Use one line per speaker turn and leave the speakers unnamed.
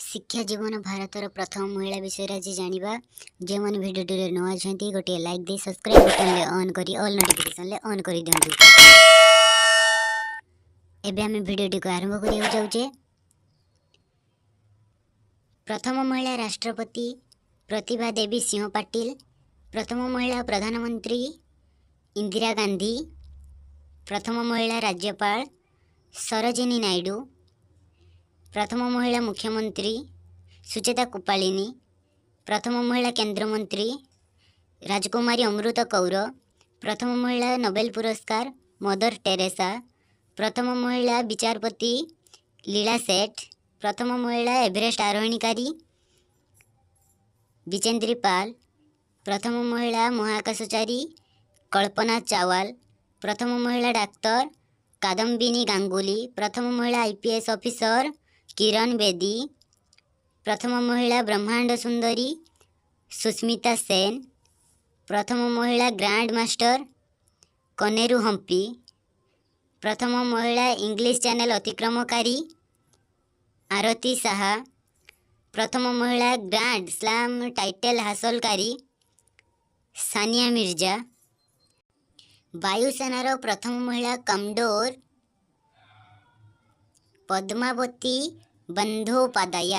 शिक्षा जीवन भारतर प्रथम महिला विषय आज जानिबा। जे मन भिडियो न आछंती गोटे लाइक दे सब्सक्राइब बटन ले ऑन करी ऑल नोटिफिकेशन ले ऑन करी दियंतु। एबे हम भिडियो को आरंभ करिया जाउचे। प्रथम महिला राष्ट्रपति प्रतिभा देवी सिंह पाटिल, प्रथम महिला प्रधानमंत्री इंदिरा गांधी, प्रथम महिला राज्यपाल सरोजिनी नायडू, प्रथम महिला मुख्यमंत्री सुचेता कुपालिनी, प्रथम महिला केंद्र मंत्री राजकुमारी अमृत कौर, प्रथम महिला नोबेल पुरस्कार मदर टेरेसा, प्रथम महिला विचारपति लीला सेठ, प्रथम महिला एवरेस्ट आरोहणकारी विचेंद्री पाल, प्रथम महिला महाकाशचारी कल्पना चावला, प्रथम महिला डाक्टर कादम्बिनी गांगुली, प्रथम महिला आईपीएस ऑफिसर किरण बेदी, प्रथम महिला ब्रह्मांड सुंदरी सुस्मिता सेन, प्रथम महिला ग्रैंड मास्टर कनेरू हम्पी, प्रथम महिला इंग्लिश चैनल अतिक्रमकारी आरती साहा, प्रथम महिला ग्रैंड स्लैम टाइटल हासिलकारी सानिया मिर्जा, वायुसेनार प्रथम महिला कमांडर पद्मावती बंदोपाध्याय।